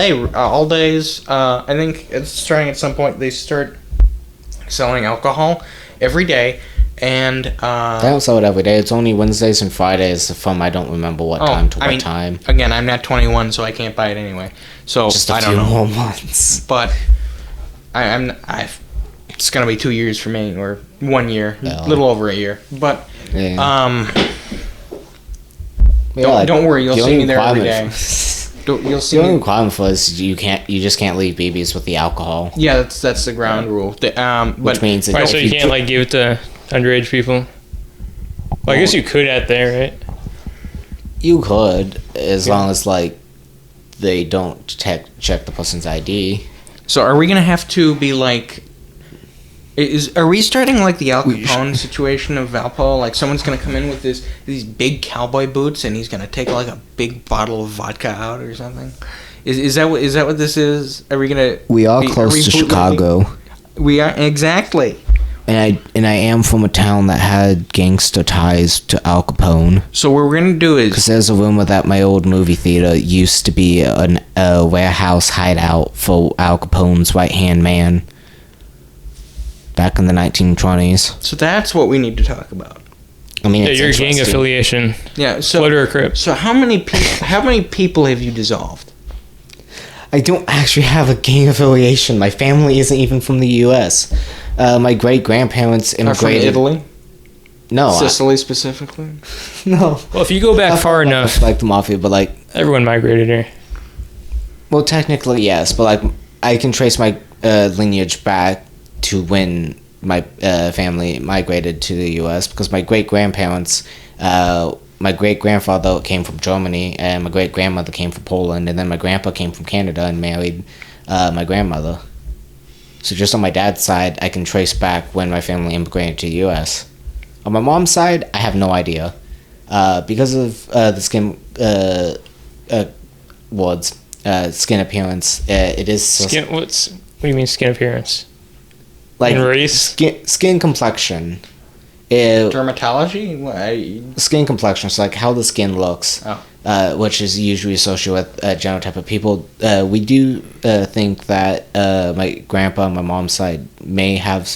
Speaker 2: days. I think it's starting at some point. They start selling alcohol every day, and
Speaker 1: They don't sell it every day. It's only Wednesdays and Fridays from I don't remember what time to what time.
Speaker 2: Again, I'm not 21, so I can't buy it anyway. So
Speaker 1: Just a
Speaker 2: I
Speaker 1: few
Speaker 2: don't know.
Speaker 1: more months.
Speaker 2: But it's gonna be 2 years for me, or 1 year,
Speaker 1: Yeah.
Speaker 2: a little over a year. But
Speaker 1: Yeah.
Speaker 2: don't worry, you'll
Speaker 1: the
Speaker 2: see
Speaker 1: only
Speaker 2: me there every
Speaker 1: requirement
Speaker 2: day. You'll see
Speaker 1: The only
Speaker 2: me.
Speaker 1: requirement for this is you just can't leave babies with the alcohol.
Speaker 2: Yeah, that's the ground rule.
Speaker 1: Which
Speaker 2: But
Speaker 1: means that
Speaker 3: Right,
Speaker 1: if
Speaker 3: so you can't like give it to underage people. Well, I guess you could out there, right?
Speaker 1: you could, as long as like they don't check the person's ID.
Speaker 2: so are we gonna have to be like? Are we starting like the Al Capone situation of Valpo? Like someone's gonna come in with these big cowboy boots and he's gonna take like a big bottle of vodka out or something? Is that what this is? Are we gonna?
Speaker 1: We are
Speaker 2: are
Speaker 1: close
Speaker 2: we
Speaker 1: to
Speaker 2: bootlegging?
Speaker 1: Chicago,
Speaker 2: We are exactly.
Speaker 1: and I am from a town that had gangster ties to Al Capone.
Speaker 2: So what we're gonna do
Speaker 1: Because
Speaker 2: is
Speaker 1: there's a rumor that my old movie theater used to be a warehouse hideout for Al Capone's right-hand man back in the 1920s.
Speaker 2: so that's what we need to talk about.
Speaker 1: I mean,
Speaker 3: Yeah,
Speaker 1: it's
Speaker 3: your gang
Speaker 1: interesting.
Speaker 3: affiliation.
Speaker 2: Yeah. So
Speaker 3: Blood or Crip.
Speaker 2: so how many people have you dissolved?
Speaker 1: I don't actually have a gang affiliation. My family isn't even from the U.S. My great-grandparents
Speaker 2: Are from
Speaker 1: immigrated.
Speaker 2: Italy,
Speaker 1: No,
Speaker 2: Sicily specifically.
Speaker 1: no.
Speaker 3: Well, if you go back far enough,
Speaker 1: Like the mafia, but like,
Speaker 3: everyone migrated here.
Speaker 1: well, technically yes, but like, I can trace my lineage back to when my family migrated to the U.S. because my great-grandparents, my great-grandfather came from Germany, and my great-grandmother came from Poland, and then my grandpa came from Canada and married my grandmother. So just on my dad's side, I can trace back when my family immigrated to the U.S. On my mom's side, I have no idea. Because of the skin wards, skin appearance, it is
Speaker 3: Skin. What do you mean skin appearance?
Speaker 1: like
Speaker 3: And race?
Speaker 1: skin complexion. It,
Speaker 2: Dermatology. What,
Speaker 1: skin complexion, so like how the skin looks, which is usually associated with genotype of people. We do think that my grandpa on my mom's side may have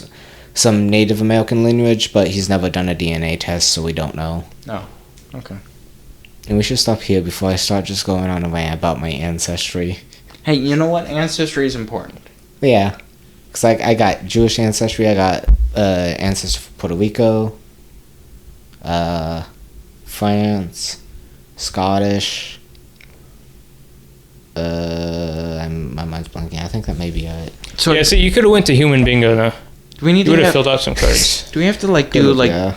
Speaker 1: some Native American lineage, but he's never done a DNA test, so we don't know.
Speaker 2: Okay.
Speaker 1: And we should stop here before I start just going on a rant about my ancestry.
Speaker 2: Hey, you know what? Ancestry is important.
Speaker 1: But yeah, because I got Jewish ancestry, I got ancestry from Puerto Rico, France, Scottish. My mind's blanking. I think that may be it.
Speaker 2: So
Speaker 3: Yeah, see, you could have went to Human Bingo though.
Speaker 2: do we need
Speaker 3: You
Speaker 2: to
Speaker 3: would have
Speaker 2: have,
Speaker 3: filled out some cards.
Speaker 2: do we have to like do like
Speaker 1: Yeah.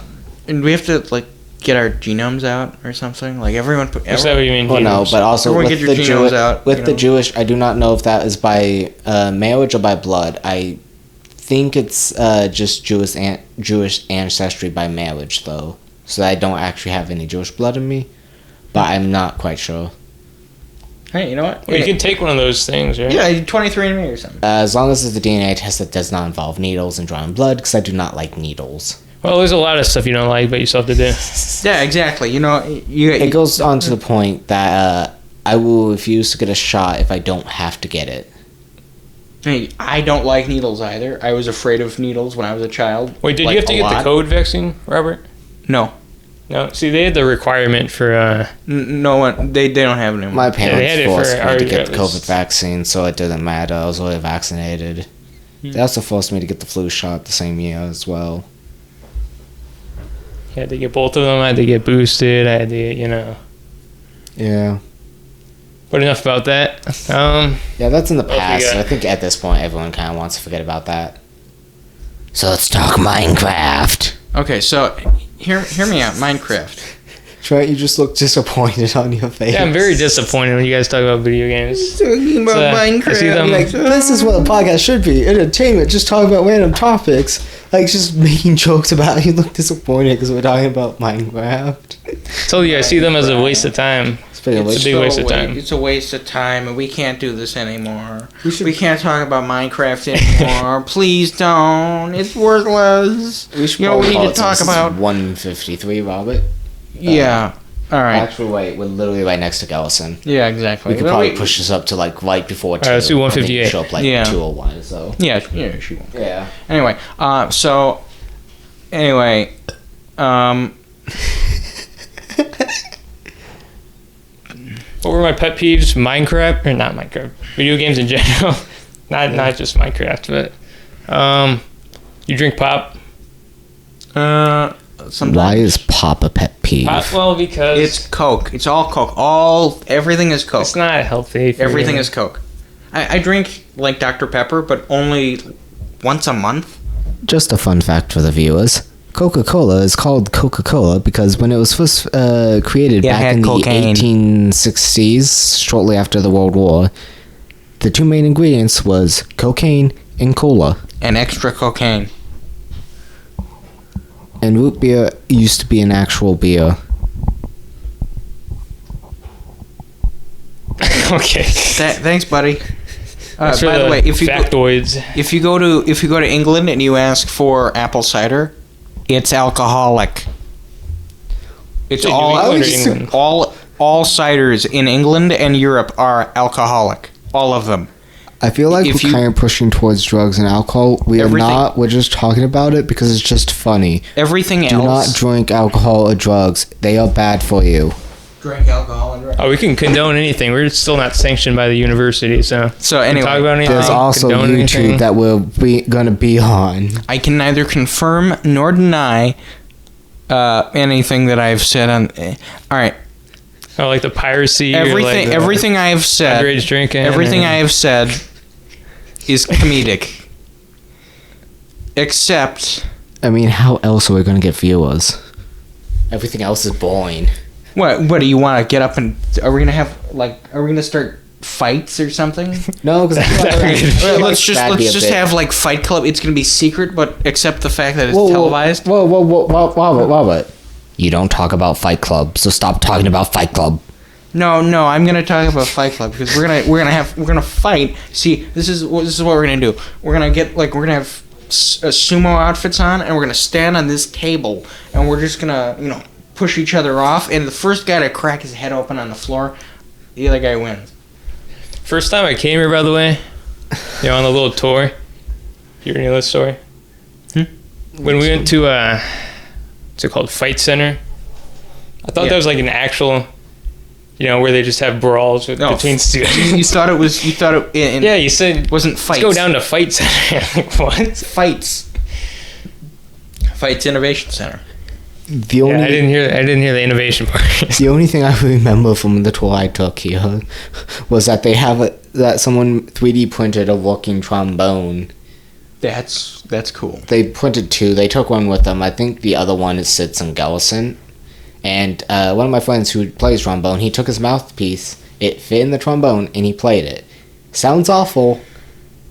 Speaker 2: and we have to like get our genomes out or something? Like everyone put
Speaker 3: Is that what you mean?
Speaker 1: Well, no,
Speaker 3: genomes?
Speaker 1: but also
Speaker 2: Everyone
Speaker 1: with
Speaker 2: get your
Speaker 1: the
Speaker 2: genomes out,
Speaker 1: with
Speaker 2: you
Speaker 1: the
Speaker 2: know?
Speaker 1: Jewish, I do not know if that is by marriage or by blood. I think it's just Jewish ancestry by marriage, though. So I don't actually have any Jewish blood in me, but I'm not quite sure.
Speaker 2: Hey, you know what?
Speaker 3: Well, you can take one of those things, right?
Speaker 2: Yeah, 23andMe or something.
Speaker 1: As long as it's a DNA test that does not involve needles and drawing blood, because I do not like needles.
Speaker 3: Well, there's a lot of stuff you don't like, but you still have to do.
Speaker 2: Yeah, exactly. You know,
Speaker 1: It goes on to the point that I will refuse to get a shot if I don't have to get it.
Speaker 2: Hey, I don't like needles either. I was afraid of needles when I was a child.
Speaker 3: Wait, did
Speaker 2: Like,
Speaker 3: you have to
Speaker 2: a
Speaker 3: get the
Speaker 2: lot.
Speaker 3: COVID vaccine, Robert?
Speaker 2: No.
Speaker 3: No. See, they had the requirement for.
Speaker 2: No one. They don't have it anymore.
Speaker 1: My
Speaker 3: they had
Speaker 1: parents
Speaker 3: it
Speaker 1: forced
Speaker 3: for
Speaker 1: me to
Speaker 3: our-
Speaker 1: get the
Speaker 3: it was-
Speaker 1: COVID vaccine, so it didn't matter. I was already vaccinated. They also forced me to get the flu shot the same year as well.
Speaker 3: I had to get both of them. I had to get boosted. I had to get,
Speaker 1: Yeah.
Speaker 3: But enough about that.
Speaker 1: Yeah, that's in the
Speaker 3: What else we
Speaker 1: past.
Speaker 3: got?
Speaker 1: I think at this point everyone kind of wants to forget about that. So let's talk Minecraft.
Speaker 2: Okay, so hear me out. Minecraft.
Speaker 1: Trent, you just look disappointed on your face.
Speaker 3: Yeah, I'm very disappointed when you guys talk about video games.
Speaker 2: Talking about
Speaker 3: I see them-
Speaker 1: Like, this is what a podcast should be. Entertainment. Just talk about random topics. Like, just making jokes about it. You look disappointed because we're talking about Minecraft.
Speaker 3: Told you I see them as a waste of time.
Speaker 1: Speaking of
Speaker 3: It's
Speaker 1: which,
Speaker 3: a big waste of time.
Speaker 2: It's a waste of time, and we can't do this anymore.
Speaker 1: We should-
Speaker 2: We can't talk about Minecraft anymore. Please don't. It's worthless.
Speaker 1: we should
Speaker 2: You know what we
Speaker 1: probably
Speaker 2: need to
Speaker 1: call it
Speaker 2: talk
Speaker 1: since it's
Speaker 2: about?
Speaker 1: 153, Robert.
Speaker 2: Yeah. All right.
Speaker 1: Actually, wait, we're literally right next to Gellison.
Speaker 2: Yeah, exactly.
Speaker 1: We could
Speaker 2: Well,
Speaker 1: probably push this up to like right before 2.
Speaker 3: let's do 158.
Speaker 1: Show up like
Speaker 2: Yeah.
Speaker 1: 201. So
Speaker 2: Yeah, she won't.
Speaker 1: yeah.
Speaker 2: Anyway,
Speaker 3: What were my pet peeves? Minecraft, or not Minecraft? Video games in general. not just Minecraft, but You drink pop?
Speaker 2: Sometimes.
Speaker 1: Why is pop a pet peeve?
Speaker 3: Pop? Well, because
Speaker 2: It's Coke. It's all Coke. Everything is Coke.
Speaker 3: it's not healthy. For
Speaker 2: Everything
Speaker 3: you.
Speaker 2: is Coke. I drink like Dr. Pepper, but only once a month.
Speaker 1: Just a fun fact for the viewers. Coca-Cola is called Coca-Cola because when it was first created
Speaker 2: It
Speaker 1: back
Speaker 2: had
Speaker 1: in
Speaker 2: cocaine.
Speaker 1: the 1860s, shortly after the World War, the two main ingredients was cocaine and cola.
Speaker 2: And extra cocaine.
Speaker 1: And root beer used to be an actual beer.
Speaker 3: Okay.
Speaker 2: Thanks, buddy.
Speaker 3: That's for
Speaker 2: by the way, if
Speaker 3: factoids.
Speaker 2: you go to England and you ask for apple cider, it's alcoholic. It's
Speaker 3: Wait,
Speaker 2: all
Speaker 3: New England or England?
Speaker 2: all ciders in England and Europe are alcoholic. All of them.
Speaker 1: I feel like
Speaker 2: If
Speaker 1: we're
Speaker 2: you-
Speaker 1: kind of pushing towards drugs and alcohol. We
Speaker 2: Everything-
Speaker 1: are not. We're just talking about it because it's just funny.
Speaker 2: Everything
Speaker 1: Do
Speaker 2: else.
Speaker 1: not drink alcohol or drugs. They are bad for you.
Speaker 2: Drink alcohol and drugs.
Speaker 3: Oh, we can condone anything. We're still not sanctioned by the university, so.
Speaker 2: So
Speaker 3: we can
Speaker 2: anyway,
Speaker 3: talk about anything.
Speaker 1: There's also
Speaker 3: condone
Speaker 1: YouTube
Speaker 3: anything.
Speaker 1: that we're gonna be on.
Speaker 2: I can neither confirm nor deny anything that I've said on. All right,
Speaker 3: Oh, like the piracy.
Speaker 2: everything.
Speaker 3: Or like the
Speaker 2: Everything I have said.
Speaker 3: underage drinking.
Speaker 2: Everything
Speaker 3: or-
Speaker 2: I have said is comedic. Except,
Speaker 1: I mean, how else are we gonna get viewers? Everything else is boring.
Speaker 2: what do you want to get up and are we gonna start fights or something?
Speaker 1: No, because
Speaker 2: let's just have like Fight Club. It's gonna be secret, but except the fact that it's televised.
Speaker 1: Whoa. You don't talk about Fight Club, so stop talking about Fight Club.
Speaker 2: No, I'm gonna talk about Fight Club because we're gonna fight. See, this is what we're gonna do. We're gonna have sumo outfits on, and we're gonna stand on this table, and we're just gonna push each other off. And the first guy to crack his head open on the floor, the other guy wins.
Speaker 3: First time I came here, by the way, on the little tour. You hear this story? When we went to what's it called, Fight Center? I thought
Speaker 2: Yeah.
Speaker 3: that was like an actual, where they just have brawls between students.
Speaker 2: You thought it.
Speaker 3: Yeah, you said
Speaker 2: wasn't
Speaker 3: let's
Speaker 2: fights.
Speaker 3: go down to Fight Center. Like, what?
Speaker 2: Fights Innovation Center.
Speaker 1: The
Speaker 3: Yeah,
Speaker 1: only
Speaker 3: I didn't hear the innovation part.
Speaker 1: the only thing I remember from the tour I took here was that they have that someone 3D printed a working trombone.
Speaker 2: That's cool.
Speaker 1: They printed two. They took one with them. I think the other one sits in Gallison. And one of my friends who plays trombone, he took his mouthpiece, it fit in the trombone, and he played it. Sounds awful,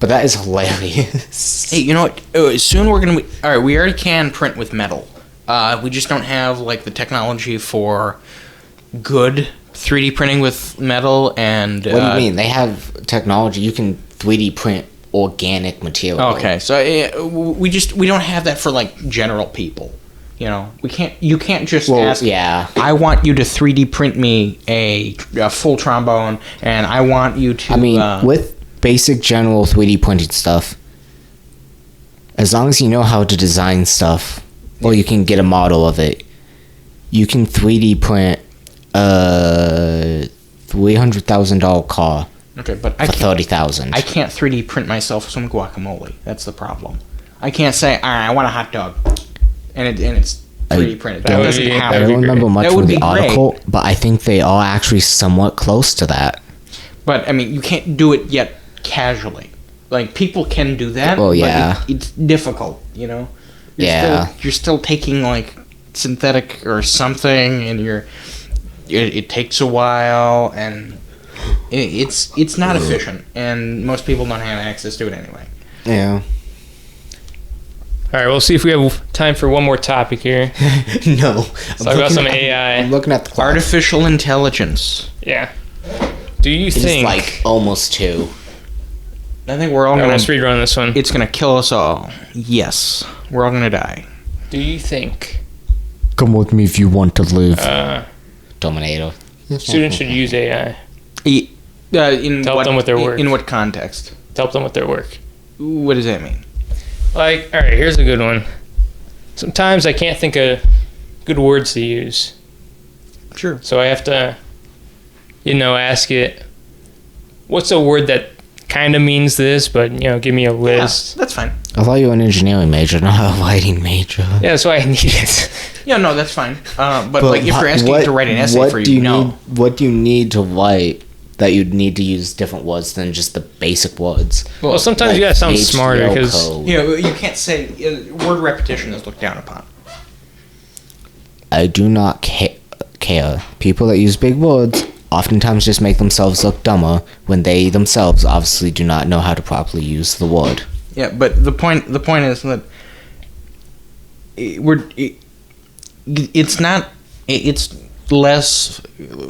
Speaker 1: but that is hilarious.
Speaker 2: Hey, you know what? Soon we're gonna be. All right, we already can print with metal. We just don't have like the technology for good 3D printing with metal and.
Speaker 1: What do you mean? They have technology. You can 3D print organic material.
Speaker 2: Okay, so we don't have that for like general people. We can't. You can't just ask.
Speaker 1: Yeah.
Speaker 2: I want you to 3D print me a full trombone, and I want you to.
Speaker 1: I mean, with basic general 3D printing stuff, as long as you know how to design stuff, or you can get a model of it, you can 3D print a $300,000 car
Speaker 2: okay, but
Speaker 1: for $30,000.
Speaker 2: I can't 3D print myself some guacamole. That's the problem. I can't say, all right, I want a hot dog, and it's 3D printed. That
Speaker 3: would
Speaker 2: doesn't
Speaker 3: be-
Speaker 1: I
Speaker 2: happen.
Speaker 1: don't remember much
Speaker 2: That
Speaker 1: from
Speaker 2: would
Speaker 1: the
Speaker 2: be great.
Speaker 1: article, but I think they are actually somewhat close to that.
Speaker 2: But I mean, you can't do it yet casually. Like people can do that.
Speaker 1: Well,
Speaker 2: but
Speaker 1: yeah.
Speaker 2: it's difficult. You're
Speaker 1: Yeah.
Speaker 2: you're still taking like synthetic or something, and it takes a while, and it's not efficient, and most people don't have access to it anyway.
Speaker 1: Yeah.
Speaker 3: All right, we'll see if we have time for one more topic here.
Speaker 1: No.
Speaker 3: Let's talk about some AI.
Speaker 1: I'm looking at the clock.
Speaker 2: Artificial intelligence.
Speaker 3: Yeah. Do you
Speaker 1: It's
Speaker 3: think?
Speaker 1: like almost 2.
Speaker 2: I think we're all
Speaker 3: I
Speaker 2: gonna.
Speaker 3: almost speedrun this one.
Speaker 2: It's gonna kill us all. Yes, we're all gonna die.
Speaker 3: Do you think
Speaker 1: Come with me if you want to live.
Speaker 3: students
Speaker 1: Dominator.
Speaker 3: should use AI
Speaker 2: In
Speaker 3: To help
Speaker 2: what,
Speaker 3: them with their work.
Speaker 2: In what context?
Speaker 3: to help them with their work?
Speaker 2: What does that mean?
Speaker 3: Like, all right, here's a good one. Sometimes I can't think of good words to use,
Speaker 2: Sure.
Speaker 3: so I have to, ask it, what's a word that kind of means this, but give me a
Speaker 2: Yeah,
Speaker 3: list.
Speaker 2: that's fine.
Speaker 1: I thought you were an engineering major, not a writing major.
Speaker 3: Yeah, that's why I need it.
Speaker 2: Yeah, no, that's fine. But like, if you're asking me to write an essay for you, no.
Speaker 1: What do you need to write that you'd need to use different words than just the basic words?
Speaker 3: Well, sometimes you gotta sound smarter
Speaker 1: HTML
Speaker 3: because
Speaker 1: code.
Speaker 2: You can't say word repetition is looked down upon.
Speaker 1: I do not care. People that use big words oftentimes just make themselves look dumber when they themselves obviously do not know how to properly use the word.
Speaker 2: Yeah, but the point is that it's less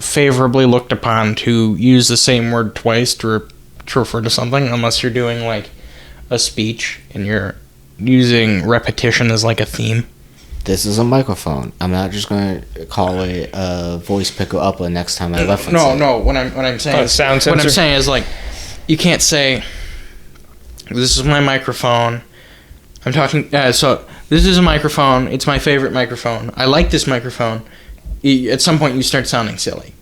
Speaker 2: favorably looked upon to use the same word twice to refer to something, unless you're doing like a speech and you're using repetition as like a theme.
Speaker 1: This is a microphone. I'm not just going to call it a voice picker upper next time I reference it.
Speaker 2: No. What I'm saying,
Speaker 3: sound sensor?
Speaker 2: What I'm saying is like, you can't say, "This is my microphone." I'm talking. So this is a microphone. It's my favorite microphone. I like this microphone. At some point, you start sounding silly.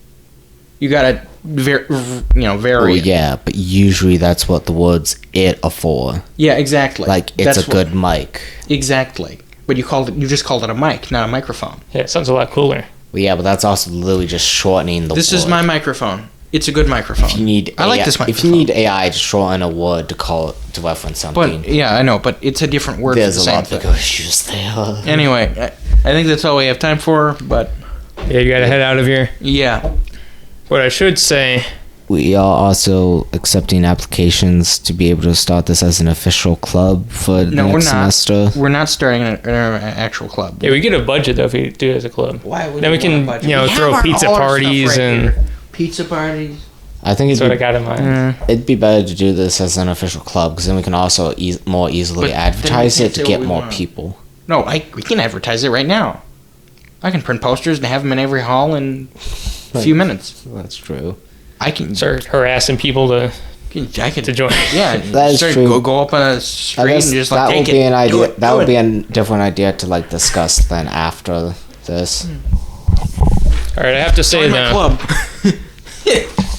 Speaker 2: You gotta, vary
Speaker 1: Well,
Speaker 2: it.
Speaker 1: yeah, but usually that's what the words "it" are for.
Speaker 2: Yeah, exactly.
Speaker 1: Like, it's a good mic.
Speaker 2: Exactly. But you just called it a mic, not a microphone.
Speaker 3: yeah, it sounds a lot cooler.
Speaker 1: Well, yeah, but that's also literally just shortening the
Speaker 2: This
Speaker 1: word.
Speaker 2: is my microphone. It's a good microphone.
Speaker 1: If you need
Speaker 2: I like
Speaker 1: AI
Speaker 2: this microphone.
Speaker 1: If you need AI to shorten a word to reference something,
Speaker 2: But yeah, I know, but it's a different word
Speaker 1: there's
Speaker 2: for
Speaker 1: a
Speaker 2: the same
Speaker 1: lot
Speaker 2: thing.
Speaker 1: bigger issues there.
Speaker 2: Anyway, I think that's all we have time for. But
Speaker 3: Yeah, you gotta head out of here.
Speaker 2: yeah,
Speaker 3: What I should say,
Speaker 1: We are also accepting applications to be able to start this as an official club for the
Speaker 2: no, we're
Speaker 1: next
Speaker 2: not.
Speaker 1: semester.
Speaker 2: We're not starting an actual club.
Speaker 3: yeah, we get a budget though if we do it as a club.
Speaker 2: Why would
Speaker 3: Then we
Speaker 2: want
Speaker 3: can,
Speaker 2: a budget?
Speaker 3: you know,
Speaker 2: We
Speaker 3: throw
Speaker 2: have our-
Speaker 3: pizza
Speaker 2: all our stuff
Speaker 3: parties
Speaker 2: right
Speaker 3: and-
Speaker 2: here. Pizza parties.
Speaker 1: I think
Speaker 3: That's what I got in mind.
Speaker 1: it'd be better to do this as an official club because then we can also more easily
Speaker 2: But
Speaker 1: advertise
Speaker 2: then we
Speaker 1: it
Speaker 2: can't
Speaker 1: to
Speaker 2: say
Speaker 1: get
Speaker 2: what we
Speaker 1: more
Speaker 2: want.
Speaker 1: people.
Speaker 2: No, we can advertise it right now. I can print posters and have them in every hall in a few minutes.
Speaker 1: That's true.
Speaker 2: I can.
Speaker 3: Start harassing people to
Speaker 2: I can
Speaker 3: to join.
Speaker 2: Yeah,
Speaker 1: That is
Speaker 2: start,
Speaker 1: true.
Speaker 2: Go up on a
Speaker 1: I
Speaker 2: street
Speaker 1: guess
Speaker 2: and just
Speaker 1: that
Speaker 2: like
Speaker 1: would
Speaker 2: take
Speaker 1: be
Speaker 2: it.
Speaker 1: an idea.
Speaker 2: Do it,
Speaker 1: That
Speaker 2: do
Speaker 1: would
Speaker 2: it.
Speaker 1: be a different idea to like discuss then after this.
Speaker 3: All right, I have to say
Speaker 2: Join my
Speaker 3: though,
Speaker 2: club.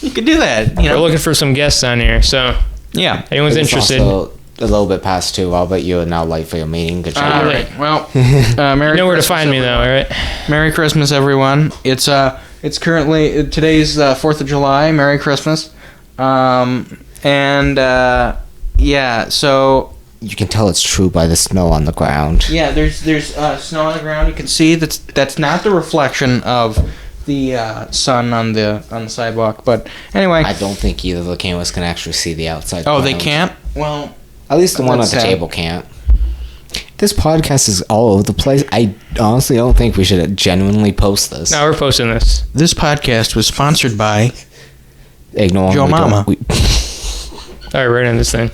Speaker 2: You could do that. You
Speaker 3: we're
Speaker 2: know.
Speaker 3: looking for some guests on here, so
Speaker 2: Yeah.
Speaker 3: anyone's
Speaker 1: It's
Speaker 3: interested.
Speaker 1: also a little bit past 2. Albert, you are now late for your meeting. Good job.
Speaker 2: All right. Well, Merry
Speaker 3: You know where to
Speaker 2: Christmas,
Speaker 3: find me though,
Speaker 2: everyone.
Speaker 3: all right?
Speaker 2: Merry Christmas, everyone. It's currently today's 4th of July. Merry Christmas. Yeah. So
Speaker 1: You can tell it's true by the snow on the ground.
Speaker 2: yeah, there's snow on the ground. You can see that's not the reflection of the sun on the sidewalk. But anyway.
Speaker 1: I don't think either of the cameras can actually see the outside.
Speaker 2: Oh, they
Speaker 1: ground.
Speaker 2: can't. Well.
Speaker 1: At least the one at
Speaker 2: That's
Speaker 1: the
Speaker 2: sad.
Speaker 1: table can't. This podcast is all over the place. I honestly don't think we should genuinely post this.
Speaker 3: No, we're posting this.
Speaker 2: This podcast was sponsored by
Speaker 1: Ignore
Speaker 2: Joe
Speaker 1: we don't-
Speaker 2: Mama.
Speaker 1: we-
Speaker 3: All right, right on this thing.